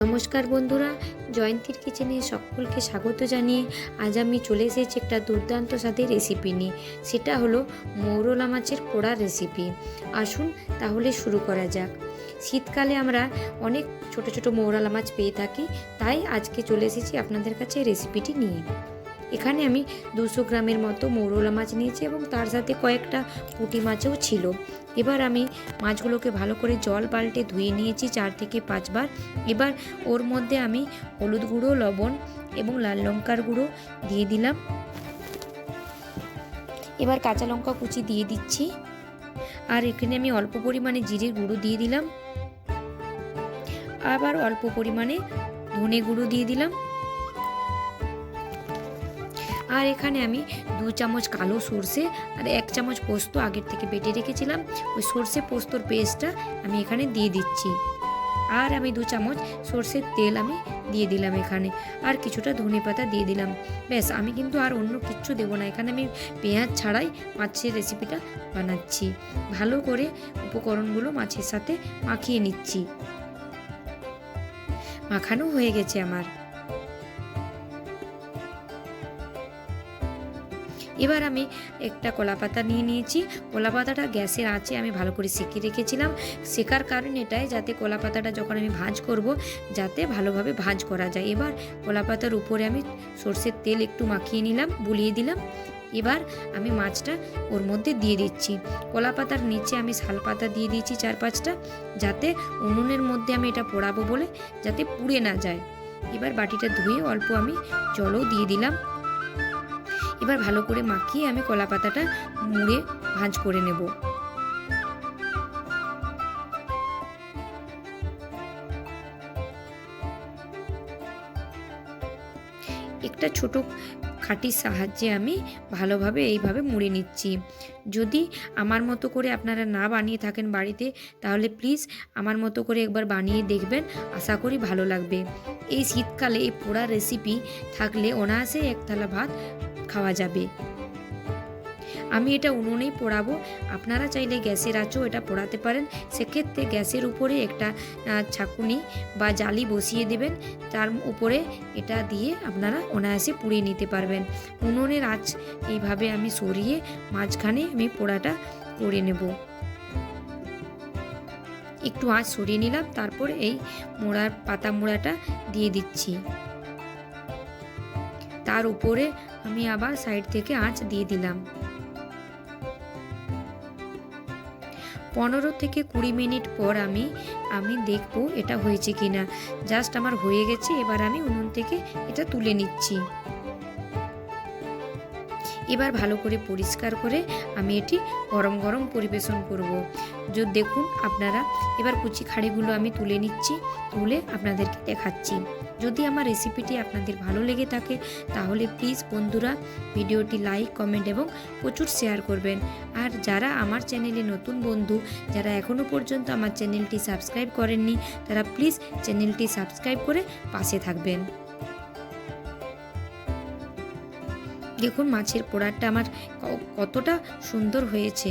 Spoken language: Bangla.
নমস্কার বন্ধুরা, জয়ন্তীর কিচেনে সকলকে স্বাগত জানিয়ে আজ আমি চলে এসেছি একটা দুর্দান্ত স্বাদের রেসিপি নিয়ে। সেটা হলো মৌরলা মাছের পোড়া রেসিপি। আসুন তাহলে শুরু করা যাক। শীতকালে আমরা অনেক ছোট ছোট মৌরলা মাছ পেয়ে থাকি, তাই আজকে চলে এসেছি আপনাদের কাছে রেসিপিটি নিয়ে। এখানে আমি 200 গ্রামের মতো মৌরলা মাছ নিয়েছি এবং তার সাথে কয়েকটা পুঁটি মাছও ছিল। এবার আমি মাছগুলোকে ভালো করে জল পাল্টে ধুয়ে নিয়েছি 4 থেকে 5 বার। এবার ওর মধ্যে আমি হলুদ গুঁড়ো, লবণ এবং লাল লঙ্কার গুঁড়ো দিয়ে দিলাম। এবার কাঁচা লঙ্কা কুচি দিয়ে দিচ্ছি। আর এখানে আমি অল্প পরিমাণে জিরের গুঁড়ো দিয়ে দিলাম। আবার অল্প পরিমাণে ধনে গুঁড়ো দিয়ে দিলাম। আর এখানে আমি 2 চামচ কালো সর্ষে আর 1 চামচ পোস্ত আগের থেকে বেটে রেখেছিলাম, ওই সর্ষে পোস্তর পেস্টটা আমি এখানে দিয়ে দিচ্ছি। আর আমি 2 চামচ সর্ষের তেল আমি দিয়ে দিলাম এখানে, আর কিছুটা ধনেপাতা দিয়ে দিলাম। ব্যাস, আমি কিন্তু আর অন্য কিচ্ছু দেবো না। এখানে আমি পেঁয়াজ ছাড়াই মাছের রেসিপিটা বানাচ্ছি। ভালো করে উপকরণগুলো মাছের সাথে মাখিয়ে নিচ্ছি। মাখানো হয়ে গেছে আমার। এবার আমি একটা কলাপাতা নিয়ে নিয়েছি। কলাপাতাটা গ্যাসের আঁচে আমি ভালো করে সেঁকে রেখেছিলাম। সেকার কারণ এটাই, যাতে কলাপাতাটা যখন আমি ভাঁজ করব যাতে ভালোভাবে ভাঁজ করা যায়। এবার কলাপাতার উপরে আমি সর্ষের তেল একটু মাখিয়ে নিলাম, বুলিয়ে দিলাম। এবার আমি মাছটা ওর মধ্যে দিয়ে দিচ্ছি। কলাপাতার নিচে আমি শালপাতা দিয়ে দিয়েছি 4-5টা, যাতে উনুনের মধ্যে আমি এটা পোড়াবো বলে যাতে পুড়ে না যায়। এবার বাটিটা ধুয়ে অল্প আমি জলও দিয়ে দিলাম। এবার ভালো করে মাখিয়ে আমি কলা পাতাটা মুড়ে ভাঁজ করে নেব। একটা ছোট খাটির সাহায্যে আমি ভালোভাবে এইভাবে মুড়ে নিচ্ছি। যদি আমার মতো করে আপনারা না বানিয়ে থাকেন বাড়িতে, তাহলে প্লিজ আমার মতো করে একবার বানিয়ে দেখবেন, আশা করি ভালো লাগবে। এই শীতকালে এই পোড়া রেসিপি থাকলে অনায়াসে 1 থালা ভাত খাওয়া যাবে। আমি এটা উনুনেই পোড়াবো, আপনারা চাইলে গ্যাসের আঁচেও এটা পোড়াতে পারেন। সেক্ষেত্রে গ্যাসের উপরে একটা ছাঁকুনি বা জালি বসিয়ে দেবেন, তার উপরে এটা দিয়ে আপনারা অনায়াসে পুড়িয়ে নিতে পারবেন। উনুনের আঁচ এইভাবে আমি সরিয়ে মাঝখানে আমি পোড়াটা করে নেব। একটু আঁচ সরিয়ে নিলাম, তারপর এই পাতা মোড়াটা দিয়ে দিচ্ছি। তার উপরে আমি আবার সাইড থেকে আঁচ দিয়ে দিলাম। 15 থেকে 20 মিনিট পর আমি দেখব এটা হয়েছে কিনা। জাস্ট আমার হয়ে গেছে। এবার আমি উনুন থেকে এটা তুলে নিচ্ছি। এবার ভালো করে পরিষ্কার করে আমি এটি গরম গরম পরিবেশন করব। যদি দেখুন আপনারা, এবার কুচি খাড়িগুলো আমি তুলে নিচ্ছি, তুলে আপনাদেরকে দেখাচ্ছি। যদি আমার রেসিপিটি আপনাদের ভালো লেগে থাকে তাহলে প্লিজ বন্ধুরা ভিডিওটি লাইক, কমেন্ট এবং প্রচুর শেয়ার করবেন। আর যারা আমার চ্যানেলে নতুন বন্ধু, যারা এখনও পর্যন্ত আমার চ্যানেলটি সাবস্ক্রাইব করেননি, তারা প্লিজ চ্যানেলটি সাবস্ক্রাইব করে পাশে থাকবেন। দেখুন মাছের পোড়াটা আমার কতটা সুন্দর হয়েছে।